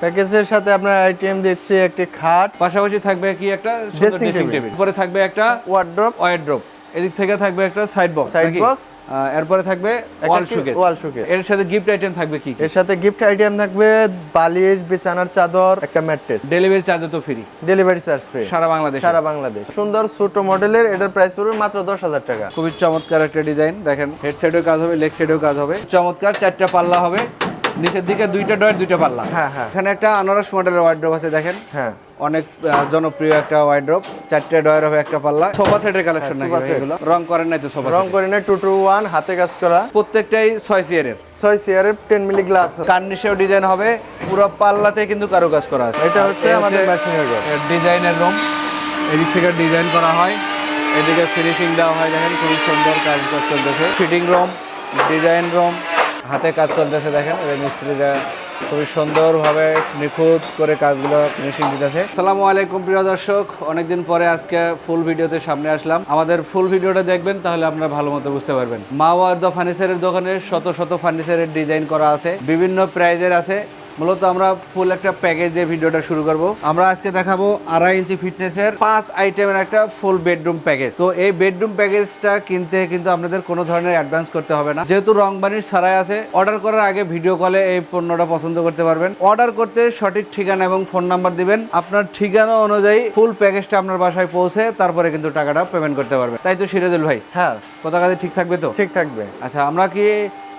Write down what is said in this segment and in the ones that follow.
প্যাকেজের সাথে আপনার আইটেম দিচ্ছি একটি খাট, পাশাপাশি থাকবে কি একটা ড্রেসিং টেবিল, উপরে থাকবে একটা ওয়ার্ড্রপ, এদিক থেকে থাকবে একটা সাইড বক্স, এরপরে থাকবে ওয়াল শোকেস। এর সাথে গিফট আইটেম থাকবে কি? এর সাথে গিফট আইটেম থাকবে বালিশ, বিছানার চাদর, একটা ম্যাট্রেস। ডেলিভারি চার্জ তো ফ্রি, ডেলিভারি চার্জ ফ্রি সারা বাংলাদেশ। সুন্দর ছোট মডেলের, এটার প্রাইস পড়বে মাত্র 10,000 টাকা। খুবই চমৎকার একটা ডিজাইন, দেখেন হেড সাইডেও কাজ হবে, লেগ সাইডেও কাজ হবে, চমৎকার। 4টা পাল্লা হবে, নিচের দিকে 2টা ডয়ার 2টা পাল্লা। এখানে একটা আনারস মডেলের ওয়ার্ড্রপ আছে, দেখেন অনেক জনপ্রিয় একটা ওয়ার্ড্রপ। 4টা ডয়ার হবে, একটা পাল্লা। সোফা সেটের কালেকশন নাকি এগুলো? রং করেন নাই তো? সোফা রং করেন নাই, 2-to-1 হাতে কাজ করা, প্রত্যেকটাই 6 চেয়ারের 10 মিলি গ্লাস। কার্নিশেও ডিজাইন হবে, পুরো পাল্লাতে কিন্তু কারুকাজ করা আছে। এটা হচ্ছে আমাদের মেশিনের ডিজাইনের রুম, এদিক থেকে ডিজাইন করা হয়, এদিকে ফিনিশিং দেওয়া হয়, দেখেন খুব সুন্দর কাজ চলতেছে। ফিটিং রুম, ডিজাইন রুম, হাতে কাজ চলতেছে, দেখেন মিস্ত্রিরা খুবই সুন্দরভাবে নিখুঁত করে কাজগুলো ফিনিশিং দিতেছে। আসসালামু আলাইকুম প্রিয় দর্শক, অনেকদিন পরে আজকে ফুল ভিডিওতে সামনে আসলাম। আমাদের ফুল ভিডিওটা দেখবেন, তাহলে আপনারা ভালো মতো বুঝতে পারবেন। মাওয়ার্দা ফার্নিচারের দোকানে শত শত ফার্নিচারের ডিজাইন করা আছে, বিভিন্ন প্রাইজের আছে। মূলত আমরা ফুল একটা প্যাকেজ দিয়ে ভিডিওটা শুরু করব। আমরা আজকে দেখাবো 2.5 ইঞ্চি ফিটনেসের 5 আইটেমের একটা ফুল বেডরুম প্যাকেজ। তো এই বেডরুম প্যাকেজটা কিনতে কিন্তু আপনাদের কোনো ধরনের অ্যাডভান্স করতে হবে না, যেহেতু রং বানিশ ছাড়াই আছে। অর্ডার করার আগে ভিডিও কলে এই পণ্যটা পছন্দ করতে পারবেন। অর্ডার করতে সঠিক ঠিকানা এবং ফোন নাম্বার দিবেন, আপনার ঠিকানা অনুযায়ী ফুল প্যাকেজটা আপনার বাসায় পৌঁছে তারপরে কিন্তু টাকাটা পেমেন্ট করতে পারবেন। তাই তো সিরাজুল ভাই? হ্যাঁ, কথা কাজে ঠিক থাকবে তো? ঠিক থাকবে। আচ্ছা, আমরা কি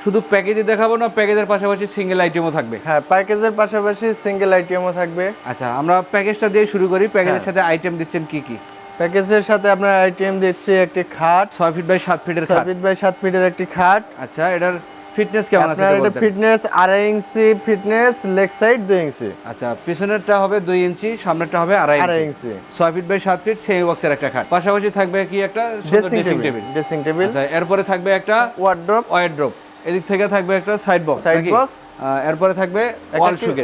শুধু প্যাকেজই দেখাবো না প্যাকেজের পাশাপাশি সিঙ্গেল আইটেমও থাকবে? হ্যাঁ, প্যাকেজের পাশাপাশি সিঙ্গেল আইটেমও থাকবে। আচ্ছা, আমরা প্যাকেজটা দিয়ে শুরু করি। প্যাকেজের সাথে আইটেম দিচ্ছেন কি কি? প্যাকেজের সাথে আপনার আইটেম দিচ্ছি একটি খাট, 6 ফিট বাই 7 ফিটের খাট। 6 ফিট বাই 7 ফিটের একটি খাট। আচ্ছা, এটার ফিটনেস কেমন আছে? আপনার এটা ফিটনেস 2.5 ইঞ্চি ফিটনেস, লেগ সাইড 2 ইঞ্চি। আচ্ছা, পিছনেরটা হবে 2 ইঞ্চি, সামনেরটা হবে 2.5 ইঞ্চি। 6 ফিট বাই 7 ফিট সেমি বক্সের একটা খাট। পাশাপাশি থাকবে কি একটা ড্রেসিং টেবিল। আচ্ছা, এরপরে থাকবে একটা ওয়ার্ড্রপ, এদিক থেকে থাকবে একটা সাইড বক্স। এরপরে থাকবে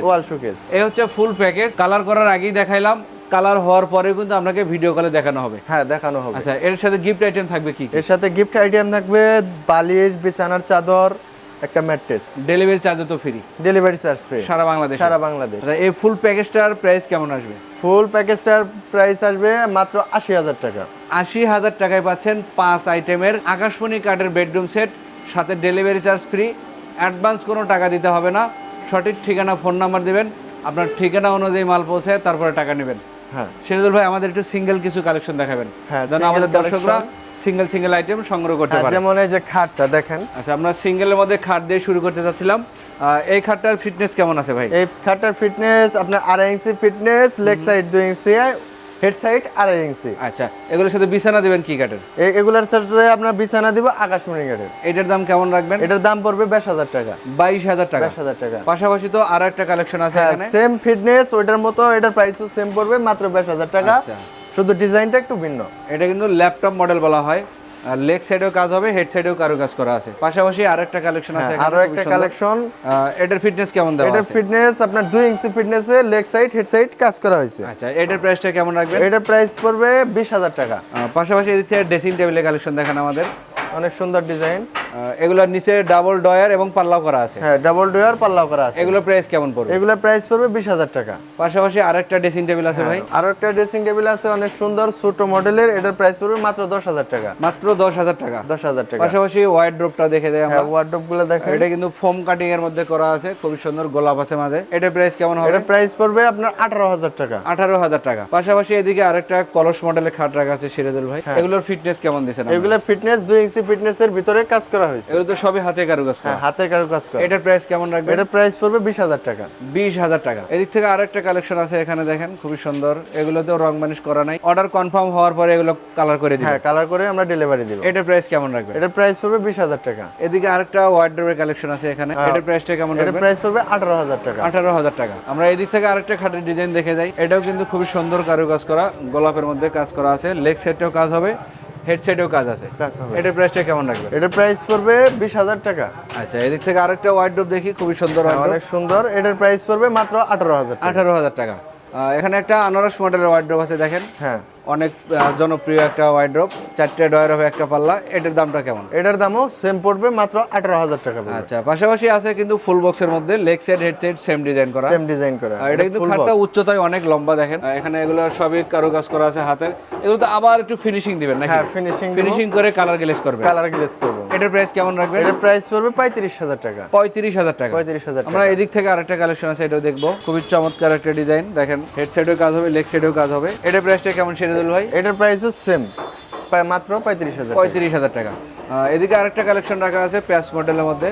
ওয়াল শোকেস। এই হচ্ছে ফুল প্যাকেজ। কালার করার আগেই দেখাইলাম, কালার হওয়ার পরে কিন্তু আপনাকে ভিডিও কলে দেখানো হবে। হ্যাঁ, দেখানো হবে। আচ্ছা, এর সাথে গিফট আইটেম থাকবে কি? এর সাথে গিফট আইটেম থাকবে বালিশ, বিছানার চাদর, একটা ম্যাট্রেস। ডেলিভারি চার্জ তো ফ্রি, ডেলিভারি চার্জ ফ্রি সারা বাংলাদেশ। আচ্ছা, এই ফুল প্যাকেজটার প্রাইস কেমন আসবে? ফুল প্যাকেজটার প্রাইস আসবে মাত্র 80,000 টাকা। 80,000 টাকায় পাচ্ছেন 5 আইটেমের আকাশমণি কাঠের বেডরুম সেট, সাথে ডেলিভারি চার্জ ফ্রি। অ্যাডভান্স কোনো টাকা দিতে হবে না, সঠিক ঠিকানা ফোন নাম্বার দিবেন, আপনার ঠিকানা অনুযায়ী মাল পৌঁছে তারপরে টাকা নেবেন। হ্যাঁ, সিরাজুল ভাই, আমাদের একটু সিঙ্গেল কিছু কালেকশন দেখাবেন, যেন আমাদের দর্শকরা সিঙ্গেল আইটেম সংগ্রহ করতে পারে। যেমন এই যে খাটটা দেখেন। আচ্ছা, আমরা সিঙ্গেলের মধ্যে খাট দিয়ে শুরু করতে চাচ্ছিলাম। এই খাটটার ফিটনেস কেমন আছে ভাই? এই খাটটার ফিটনেস আপনার 2.5 ইঞ্চি ফিটনেস, লেগ সাইড 2 ইঞ্চি, হেড সাইড 2.5 ইঞ্চি। আচ্ছা, এগুলোর সাথে বিছানা দিবেন কি কাঠের? এগুলোর সাথে আপনার বিছানা দিব আকাশমণি কাঠের। এটার দাম কেমন রাখবেন? এটার দাম পড়বে 22,000 টাকা। 22,000 টাকা। 22,000 টাকা। পাশাপাশি তো আরো একটা কালেকশন আছে এখানে, সেম ফিটনেস, ওইটার মতো এটার প্রাইসও সেম পড়বে, মাত্র 22,000 টাকা। শুধু ডিজাইনটা একটু ভিন্ন। এটা কিন্তু ল্যাপটপ মডেল বলা হয়। লেগ সাইডেও কাজ হবে, হেড সাইডেও কারুকাজ করা আছে। পাশাপাশি আরেকটা কালেকশন আছে, আরো একটা কালেকশন। এটার ফিটনেস কেমন দেওয়া আছে? এটার ফিটনেস আপনার 2 ইঞ্চি ফিটনেসে লেগ সাইড হেড সাইড কাজ করা হয়েছে। আচ্ছা, এটার প্রাইসটা কেমন রাখবেন? এটার প্রাইস পড়বে 20,000 টাকা। পাশাপাশি এদিক থেকে ড্রেসিং টেবিলের কালেকশন দেখেন আমাদের, অনেক সুন্দর ডিজাইন। এগুলোর নিচে ডাবল ডয়ার এবং পাল্লাও করা আছে। হ্যাঁ, ডাবল ডয়ার পাল্লাও করা আছে। এগুলোর প্রাইস কেমন পড়বে? এগুলোর প্রাইস পড়বে 20,000 টাকা। পাশাপাশি আরেকটা ড্রেসিং টেবিল আছে ভাই, আরো একটা ড্রেসিং টেবিল আছে অনেক সুন্দর ছোট মডেলের, এটার প্রাইস পড়বে মাত্র 10,000 টাকা। মাত্র 10,000 টাকা। 10,000 টাকা। পাশাপাশি ওয়ার্ড্রপটা দেখে দেয় আমরা। ওয়ার্ডরোবগুলো দেখেন, এটা কিন্তু ফোম কাটিং এর মধ্যে করা আছে, খুবই সুন্দর গোলাপ আছে মাঝে। এটার প্রাইস কেমন হবে? এটার প্রাইস পড়বে আপনার 18,000 টাকা। 18,000 টাকা। পাশাপাশি এদিকে আরেকটা কলস মডেলের খাট রাখা আছে সিরাজুল ভাই, এগুলোর ফিটনেস কেমন দিয়েছেন? এগুলোর ফিটনেস 2 ইঞ্চি ফিটনেসের ভিতরে কাজ করা হয়েছে। এগুলো তো সবই হাতে কারুকাজ করা। হ্যাঁ, হাতের কারুকাজ করা। এটার প্রাইস কেমন রাখবেন? এটার প্রাইস পড়বে 20,000 টাকা। 20,000 টাকা। এদিক থেকে আরেকটা কালেকশন আছে, এখানে দেখেন খুবই সুন্দর। এগুলোতেও রং মানিশ করা নাই, অর্ডার কনফার্ম হওয়ার পরে এগুলো কালার করে দিবেন। হ্যাঁ, কালার করে আমরা ডেলিভারি দেব। এটার প্রাইস কেমন রাখবেন? এটার প্রাইস পড়বে 20,000 টাকা। এদিকে আরেকটা ওয়ার্ডরোবের কালেকশন আছে এখানে, এটার প্রাইসটা কেমন রাখবেন? এটার প্রাইস পড়বে 18,000 টাকা। 18,000 টাকা। আমরা এদিক থেকে আরেকটা খাটের ডিজাইন দেখে যাই। এটাও কিন্তু খুবই সুন্দর কারুকাজ করা, গোলাপের মধ্যে কাজ করা আছে, লেগ সাইডেও কাজ হবে, হেড সাইডেও কাজ আছে। এটার প্রাইসটা কেমন রাখবেন? এটার প্রাইস পড়বে 20,000 টাকা। আচ্ছা, এদিক থেকে আরেকটা ওয়ার্ডরোব দেখি, খুবই সুন্দর, অনেক সুন্দর। এটার প্রাইস পড়বে মাত্র 18,000 টাকা। 18,000 টাকা। এখানে একটা আনারস মডেলের ওয়ার্ডরোব আছে দেখেন। হ্যাঁ, অনেক জনপ্রিয় একটা ওয়ার্ড্রপ, 4টে ডয়ার হবে একটা পাল্লা, এটার দামটা কেমন? এটার দামও সেম পড়বে, মাত্র 18,000 টাকা পড়বে। আচ্ছা, পাশাপাশি আছে কিন্তু ফুল বক্সের মধ্যে leg side head side same design করা। সেম ডিজাইন করা। এটা কিন্তু খাটটা উচ্চতায় অনেক লম্বা দেখেন। এখানে এগুলো সবই কারুকাজ করা আছে হাতের। এগুলো তো আবার একটু ফিনিশিং দিবেন নাকি? হ্যাঁ, ফিনিশিং করে কালার গ্লেজ করবেন। কালার গ্লেজ করব। এটার প্রাইস কেমন রাখবেন? এটার প্রাইস পড়বে 35,000 টাকা। 35,000 টাকা। 35,000 টাকা। আমরা এদিক থেকে আরেকটা কালেকশন আছে, এটাও দেখবো। খুবই চমৎকার একটা ডিজাইন দেখেন, হেড সাইডেও কাজ হবে, লেগ সাইডেও কাজ হবে। এটার প্রাইসটা কেমন সিরাজুল ভাই? এটার প্রাইসও সেম, মাত্র 35,000 টাকা। 35,000 টাকা। এদিকে আরেকটা কালেকশন রাখা আছে প্যাস মডেলের মধ্যে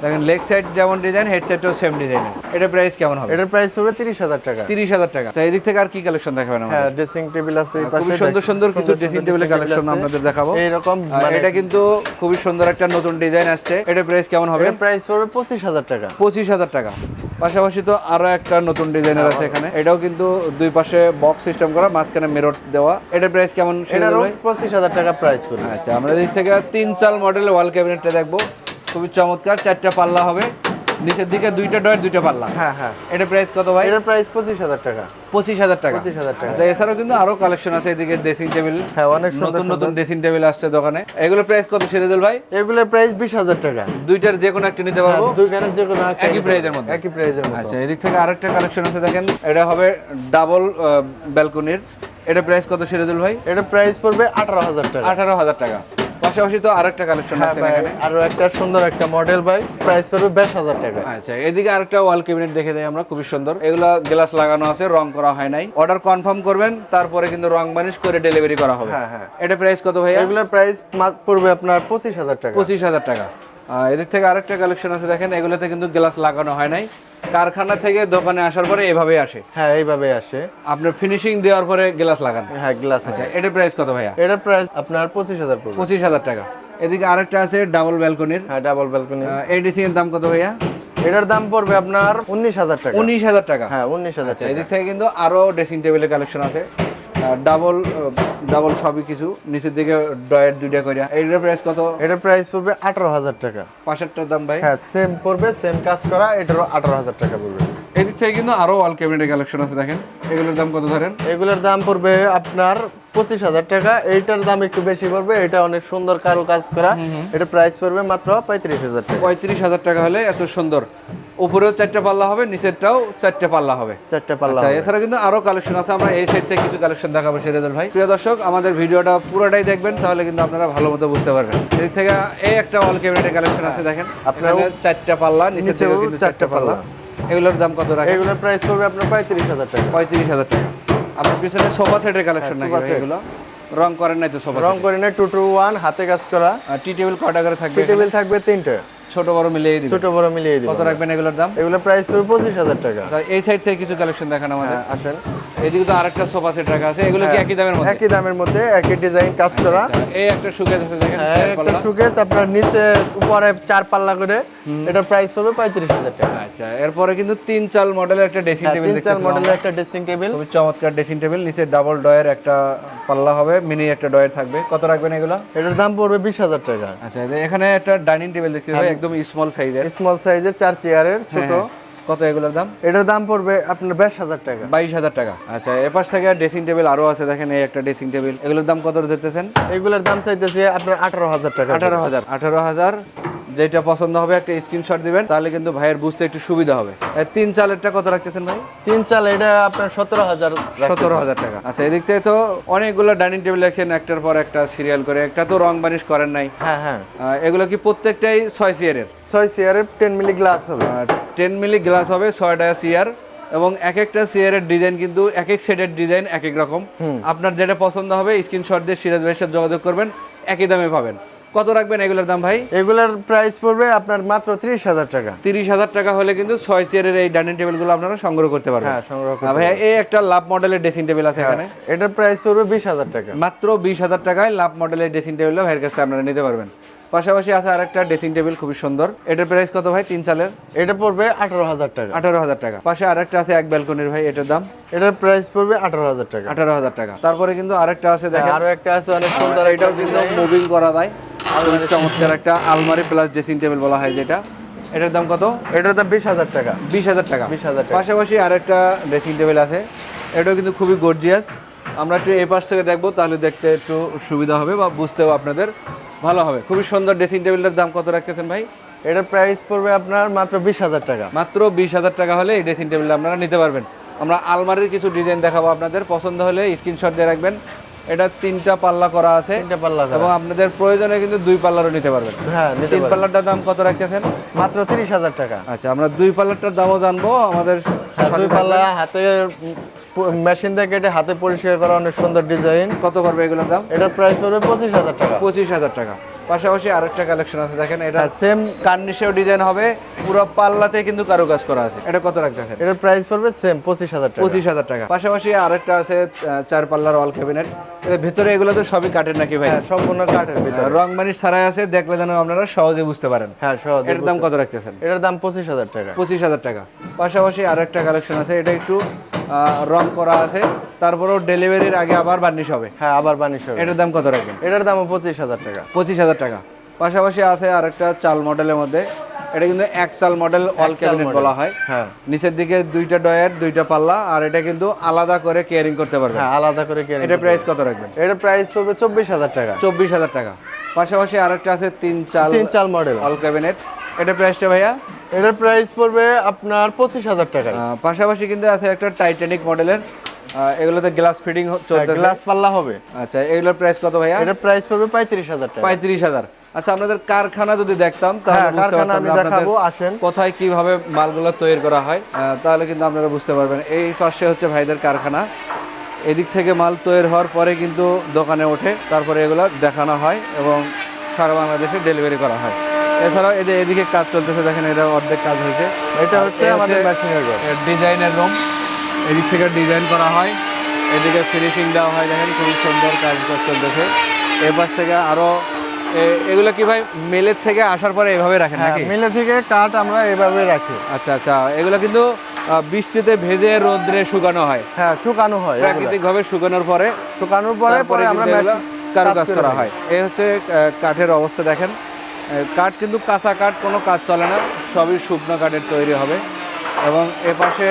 দেখেন, লেগ সাইড যেমন ডিজাইন, হেড সাইডটাও সেম ডিজাইনের। এটার প্রাইস কেমন হবে? এটার প্রাইস হবে 30,000 টাকা। 30,000 টাকা। আচ্ছা, এদিক থেকে আর কি কালেকশন দেখাবেন আমাদের? হ্যাঁ, ড্রেসিং টেবিল আছে এই পাশে। খুবই সুন্দর সুন্দর কিছু ড্রেসিং টেবিলের কালেকশন আপনাদের দেখাবো। এইরকম এটা কিন্তু খুবই সুন্দর একটা নতুন ডিজাইন আসছে। এটার প্রাইস কেমন হবে? এটার প্রাইস পড়বে 25,000 টাকা। 25,000 টাকা। পাশাপাশি তো আরো একটা নতুন ডিজাইনের আছে এখানে, এটাও কিন্তু দুই পাশে বক্স সিস্টেম করা, মাঝখানে মিরর দেওয়া। এটার প্রাইস কেমন? এটারও 25,000 টাকা প্রাইস পড়বে। আচ্ছা, আমরা এদিক থেকে 3 মডেলের ওয়াল ক্যাবিনেটটা দেখবো। খুবই চমৎকার, 4টা পাল্লা হবে, নিচের দিকে 2টা ডয়ার 2টা পাল্লা। হ্যাঁ হ্যাঁ। এটার প্রাইস কত ভাই? এটার প্রাইস 25,000 টাকা। 25,000 টাকা। 25,000 টাকা। আচ্ছা, এছাড়াও কিন্তু আরো কালেকশন আছে এদিকে ড্রেসিং টেবিল। হ্যাঁ, অনেক সুন্দর নতুন নতুন ড্রেসিং টেবিল আসছে দোকানে। এগুলোর প্রাইস কত সিরাজুল ভাই? এগুলোর প্রাইস 20,000 টাকা। দুইটার যে কোনো একটা নিতে পারবো, দুই খানের যে কোনো একই প্রাইজের মধ্যে। একই প্রাইজের মধ্যে। আচ্ছা, এদিক থেকে আরেকটা কালেকশন আছে দেখেন, এটা হবে ডাবল ব্যালকনির। এটা প্রাইস কত সিরাজুল ভাই? এটার প্রাইস পড়বে 18,000 টাকা। 18,000 টাকা। পাশাপাশি তো আরেকটা কালেকশন আছে এখানে, আরো একটা সুন্দর একটা মডেল ভাই, প্রাইস পড়বে 22,000 টাকা। আচ্ছা, এদিকে আরেকটা ওয়াল ক্যাবিনেট দেখে দেই আমরা, খুবই সুন্দর। এগুলা গ্লাস লাগানো আছে, রং করা হয় নাই। অর্ডার কনফার্ম করবেন, তারপরে কিন্তু রং বানিশ করে ডেলিভারি করা হবে। হ্যাঁ হ্যাঁ। এটা প্রাইস কত ভাইয়া? এগুলোর প্রাইস পড়বে আপনার 25,000 টাকা। 25,000 টাকা। এদিক থেকে আরেকটা কালেকশন আছে দেখেন, এগুলোতে কিন্তু গ্লাস লাগানো হয় নাই, কারখানা থেকে দোকানে আসার পরে এভাবে আসে। হ্যাঁ, এইভাবে আসে। আপনার ফিনিশিং দেওয়ার পরে গ্লাস লাগান। হ্যাঁ, গ্লাস। আচ্ছা, এটার প্রাইস কত ভাইয়া? এটার প্রাইস আপনার 25,000 পড়বে। 25,000 টাকা। এদিকে আরেকটা আছে ডাবল ব্যালকনির। হ্যাঁ, ডাবল ব্যালকনি। এই ড্রেসিং এর দাম কত ভাইয়া? এটার দাম পড়বে আপনার 19,000 টাকা। 19,000 টাকা। হ্যাঁ, 19,000 আচ্ছা, টাকা। এদিক থেকে কিন্তু আরো ড্রেসিং টেবিলের কালেকশন আছে, ডাবল সবই কিছু, নিচের দিকে ড্রয়ার 2টা করে। এইটার প্রাইস কত? এটার প্রাইস পড়বে 18,000 টাকা। পাশেরটার দাম ভাই? হ্যাঁ, সেম পড়বে, সেম কাজ করা, এটারও 18,000 টাকা পড়বে। এদিক থেকে কিন্তু আরো ওয়াল ক্যাবিনেটের কালেকশন আছে দেখেন, এগুলোর দাম কত ধরেন? এগুলোর দাম পড়বে আপনার 25,000 টাকা। এইটার দাম একটু বেশি পড়বে, এটা অনেক সুন্দর কারু কাজ করা। এটা প্রাইস পড়বে মাত্র 35,000 টাকা। 35,000 টাকা হলে এত সুন্দর, উপরেও 4টা পাল্লা হবে, নিচেরটাও 4টা পাল্লা হবে। 4টা পাল্লা আচ্ছা, হবে। এছাড়া কিন্তু আরো কালেকশন আছে, আমরা এই সাইড থেকে কিছু কালেকশন দেখাবো সিরাজুল ভাই। প্রিয় দর্শক, আমাদের ভিডিওটা পুরোটাই দেখবেন, তাহলে কিন্তু আপনারা ভালো মতো বুঝতে পারবেন। এদিক থেকে এই একটা ওয়াল ক্যাবিনেটের কালেকশন আছে দেখেন, আপনার 4টা পাল্লা, নিচেও কিন্তু 4টা পাল্লা। এগুলোর দাম কত রাখেন? এগুলোর প্রাইস পড়বে আপনার 35,000 টাকা। 35,000 টাকা। আপনার পিছনে সোফা সেটের কালেকশন নাকি ভাই? এগুলো রং করেন নাই তো? সোফা রং করে না, 2 to 1 হাতে কাজ করা। টি টেবিল কয়টা করে থাকবে? টেবিল থাকবে 3টে, ছোট বড় মিলিয়ে দিবেন? ছোট বড় মিলিয়ে দিবেন। কত রাখবেন এগুলোর দাম? এগুলোর প্রাইস পড়বে 25,000 টাকা। তা এই সাইড থেকে কিছু কালেকশন দেখান আমাদের। হ্যাঁ, আসেন। এদিকে তো আরেকটা সোফা সেট রাখা আছে, এগুলো কি একই দামের মধ্যে? একই দামের মধ্যে, একই ডিজাইন কাজ করা। এই একটা শোকেস আছে দেখেন, হ্যাঁ, একটা শোকেস আপনার নিচে উপরে 4 পাল্লা করে, এটার প্রাইস পড়বে 35,000 টাকা। আচ্ছা, এরপরে কিন্তু 3 মডেলের একটা ড্রেসিং টেবিল 3 দেখতেছি মডেলের একটা ড্রেসিং টেবিল। খুবই চমৎকার ড্রেসিং টেবিল, নিচে ডাবল ডয়ের একটা পাল্লা হবে, মিনি একটা ডয়ের থাকবে। কত রাখবেন এগুলো? এটার দাম পড়বে 20,000 টাকা। আচ্ছা, এখানে একটা ডাইনিং টেবিল দেখতে ভাই, একদম স্মল সাইজের। স্মল সাইজের 4 চেয়ারের ছোট। কত এগুলোর দাম? এটার দাম পড়বে আপনার 22,000 টাকা। 22,000 টাকা। আচ্ছা, এপাশ থেকে ড্রেসিং টেবিল আরো আছে দেখেন, এই একটা ড্রেসিং টেবিল, এগুলোর দাম কত ধরতেছেন? এগুলোর দাম চাইতেছে আপনার 18,000 টাকা। 18,000। যেটা পছন্দ হবে একটা স্ক্রিনশট দিবেন, তাহলে কিন্তু ভাইয়ের বুঝতে একটু সুবিধা হবে। 3 চালেরটা কত রাখতেছেন ভাই? 3 চাল এটা আপনার 17,000। 17,000 টাকা। আচ্ছা, এদিক থেকে তো অনেকগুলো ডাইনিং টেবিল রাখছেন, একটার পর একটা সিরিয়াল করে, একটা তো রং বানিশ করেন নাই। হ্যাঁ হ্যাঁ। এগুলো কি প্রত্যেকটাই 6 চেয়ারের? 6 চেয়ারের 10 মিলি গ্লাস হবে। 10 মিলি গ্লাস হবে, 6টা চেয়ার, এবং এক একটা চেয়ারের ডিজাইন কিন্তু এক এক সেটের ডিজাইন এক এক রকম। আপনার যেটা পছন্দ হবে স্ক্রিনশট দিয়ে সিরাজ ভাইয়ের সাথে যোগাযোগ করবেন, একই দামে পাবেন। কত রাখবেন এগুলোর দাম ভাই? এগুলোর প্রাইস পড়বে আপনার মাত্র 30,000 টাকা। 30,000 টাকা হলে কিন্তু 6 চেয়ারের এই ডাইনিং টেবিলগুলো আপনারা সংগ্রহ করতে পারবেন। হ্যাঁ, সংগ্রহ করতে ভাইয়া এই একটা লাভ মডেলের ড্রেসিং টেবিল আছে এখানে, এটার প্রাইস পড়বে 20,000 টাকা। মাত্র 20,000 টাকায় লাভ মডেলের ড্রেসিং টেবিল ভাইয়ের কাছে আপনারা নিতে পারবেন। পাশাপাশি আছে আরেকটা ড্রেসিং টেবিল খুবই সুন্দর, এটার প্রাইস কত ভাই? 3 চালের এটা পড়বে 18,000 টাকা। 18,000 টাকা। পাশে আরেকটা আছে এক ব্যালকনির ভাই, এটার দাম? এটার প্রাইস পড়বে 18,000 টাকা। 18,000 টাকা। তারপরে কিন্তু আরেকটা আছে দেখেন, আরো একটা আছে অনেক সুন্দর, এটাও কিন্তু মুভিং করা যায়, চমৎকার একটা আলমারি প্লাস ড্রেসিং টেবিল বলা হয় যেটা। এটার দাম কত? এটার দাম 20,000 টাকা। 20,000 টাকা। 20,000 টাকা। পাশাপাশি আরেকটা ড্রেসিং টেবিল আছে, এটাও কিন্তু খুবই গর্জিয়াস, আমরা একটু এই পাশ থেকে দেখবো, তাহলে দেখতে একটু সুবিধা হবে বা বুঝতেও আপনাদের ভালো হবে। খুবই সুন্দর ড্রেসিং টেবিলটার দাম কত রাখতেছেন ভাই? এটার প্রাইস পড়বে আপনার মাত্র 20,000 টাকা। মাত্র 20,000 টাকা হলে এই ড্রেসিং টেবিলটা আপনারা নিতে পারবেন। আমরা আলমারির কিছু ডিজাইন দেখাবো আপনাদের, পছন্দ হলে স্ক্রিনশট দিয়ে রাখবেন। এটা 3টা পাল্লা করা আছে 3টা পাল্লা করা। এবং আপনাদের প্রয়োজনে কিন্তু 2 পাল্লারও নিতে পারবেন। হ্যাঁ, নিতে 3 পারবেন। পাল্লাটার দাম কত রাখতেছেন? মাত্র 30,000 টাকা। আচ্ছা, আমরা 2 পাল্লাটার দামও জানবো। আমাদের সাথে 2 পাল্লা হাতে মেশিন দিয়ে কেটে হাতে পরিষ্কার করা, অনেক সুন্দর ডিজাইন। কত পড়বে এগুলোর দাম? এটার প্রাইস পড়বে 25,000 টাকা। 25,000 টাকা। পাশাপাশি আরেকটা কালেকশন আছে দেখেন, এটা সেম কার্নিশেও ডিজাইন হবে, পুরো পাল্লাতে কিন্তু কারুকাজ করা আছে। এটা কত রাখতেছেন? এটার প্রাইস পড়বে সেম 25,000 টাকা। 25,000 টাকা। পাশাপাশি আরেকটা আছে 4 পাল্লার অল ক্যাবিনেট। এর ভিতরে এগুলো তো সবই কাঠের নাকি ভাই? হ্যাঁ, সম্পূর্ণ কাঠের ভিতরে। রং মানিশ ছাড়াই আছে, দেখলে যেন আপনারা সহজে বুঝতে পারেন। হ্যাঁ, সহজ। এটার দাম কত রাখতেছেন? এটার দাম 25,000 টাকা। 25,000 টাকা। পাশাপাশি আরেকটা কালেকশন আছে, এটা একটু রং করা আছে, তারপরেও ডেলিভারির আগে আবার বার্নিশ হবে। হ্যাঁ, আবার বানিশ হবে। এটার দাম কত রাখবেন? এটার দামও 25,000 টাকা। 25,000 টাকা। পাশাপাশি আছে আরেকটা চাল মডেলের মধ্যে, এটা কিন্তু এক চাল মডেল অল ক্যাবিনেট বলা হয়। হ্যাঁ, নিচের দিকে 2টা ডয়ার 2টা পাল্লা, আর এটা কিন্তু আলাদা করে কেয়ারিং করতে পারবেন। হ্যাঁ, আলাদা করে কেন। এটা প্রাইস কত রাখবেন? এটার প্রাইস পড়বে 24,000 টাকা। 24,000 টাকা। পাশাপাশি আরেকটা আছে 3 চাল মডেল। All cabinet. এটা প্রাইসটা ভাইয়া? এটার প্রাইস পড়বে আপনার 25,000 টাকা। পাশাপাশি কিন্তু আছে একটা টাইটানিক মডেলের, এগুলোতে গ্লাস ফিটিং চলতে। গ্লাস পাল্লা হবে। আচ্ছা, এগুলোর প্রাইস কত ভাইয়া? এটার প্রাইস পড়বে 35,000 টাকা। 35,000। আচ্ছা, আপনাদের কারখানা যদি দেখতাম তাহলে হ্যাঁ, বুঝতে কারখানা পারতাম আমি যে দেখাবো, আপনাদের আসেন। কোথায় কিভাবে মালগুলো তৈরি করা হয়, তাহলে কিন্তু আপনারা বুঝতে পারবেন। এই পাশে হচ্ছে ভাইদের কারখানা, এদিক থেকে মাল তৈরি হওয়ার পরে কিন্তু দোকানে ওঠে, তারপরে এগুলো দেখানো হয় এবং সারা বাংলাদেশে ডেলিভারি করা হয়। এছাড়াও এই যে এদিকে কাজ চলতেছে দেখেন, এটা অর্ধেক কাজ হয়েছে। এটা হচ্ছে আমাদের মেশিনের ঘর। ডিজাইনের রুম, এদিক থেকে ডিজাইন করা হয়, এদিকে ফিনিশিং দেওয়া হয়। দেখেন খুব সুন্দর কাজ চলতেছে। এ পাশ থেকে আরো এগুলো কি ভাই মেলের থেকে আসার পরে এভাবে রাখেন হ্যাঁ, নাকি? মিলে থেকে কাঠ আমরা এভাবে রাখি। আচ্ছা আচ্ছা, এগুলো কিন্তু বৃষ্টিতে ভেজে রোদ্রে শুকানো হয়। হ্যাঁ, শুকানো হয়। প্রাকৃতিক ভাবে শুকানোর পরে শুকানোর পরে তারপরে আমরা কিন্তু এগুলো কারুকাজ কাজ করা হয়। এই হচ্ছে কাঠের অবস্থা দেখেন। কাঠ কিন্তু কাঁচা কাঠ, কোনো কাজ চলে না, সবই শুকনো কাঠের তৈরি হবে। এবং এ পাশে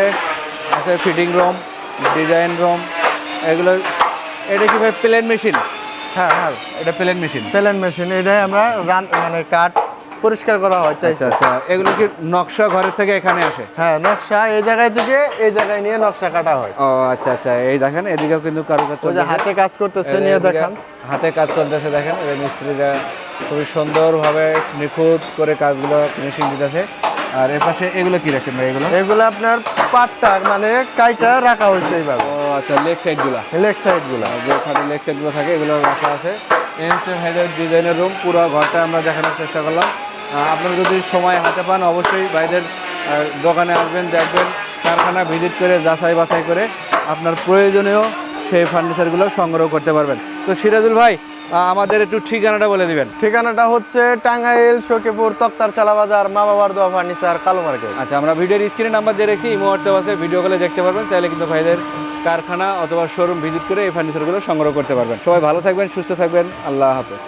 আছে ফিটিং রুম, ডিজাইন রুম। এগুলো এটা কি ভাই প্লেন মেশিন? হ্যাঁ, হ্যাঁ, এটা প্লেন মেশিন। Plain machine. এটাই আমরা মানে কাঠ পরিষ্কার করা হয়। আচ্ছা আচ্ছা, এগুলো কি নকশা ঘরের থেকে এখানে আসে? হ্যাঁ, নকশা এই জায়গায় থেকে এই জায়গায় নিয়ে নকশা কাটা হয়। ও আচ্ছা আচ্ছা, এই দেখেন এদিকেও কিন্তু কারুকাজ ওই যে চলতেছে। হাতে কাজ করতেছে, নিয়ে এদিকে দেখান। হাতে কাজ চলতেছে দেখেন, এই মিস্ত্রিরা খুবই সুন্দরভাবে নিখুঁত করে কাজগুলো ফিনিশিং দিতেছে। আর এর পাশে এগুলো কি রাখেন ভাই? এগুলো আপনার পাটটা মানে কাইটা রাখা হয়েছে এইভাবে। ও আচ্ছা, লেগ সাইডগুলো, লেগ সাইড গুলা। যেখানে লেগ সাইডগুলো থাকে এগুলো রাখা আছে। এই হচ্ছে ভাইদের ডিজাইনের রুম। পুরো ঘরটা আমরা দেখানোর চেষ্টা করলাম। আপনারা যদি সময় হাতে পান অবশ্যই ভাইদের দোকানে আসবেন, দেখবেন, কারখানা ভিজিট করে যাচাই বাছাই করে আপনার প্রয়োজনীয় সেই ফার্নিচারগুলো সংগ্রহ করতে পারবেন। তো সিরাজুল ভাই, আমাদের একটু ঠিকানাটা বলে দিবেন। ঠিকানাটা হচ্ছে টাঙ্গাইল সখীপুর তক্তার চালা বাজার, মা বাবার দোয়া ফার্নিচার, কালো মার্কেট। আচ্ছা, আমরা ভিডিওর স্ক্রিনে নাম্বার দিয়ে রেখেছি, ইমো হোয়াটসঅ্যাপ আছে, ভিডিও কলে দেখতে পারবেন। চাইলে কিন্তু ভাইদের কারখানা অথবা শোরুম ভিজিট করে এই ফার্নিচারগুলো সংগ্রহ করতে পারবেন। সবাই ভালো থাকবেন, সুস্থ থাকবেন। আল্লাহ হাফেজ।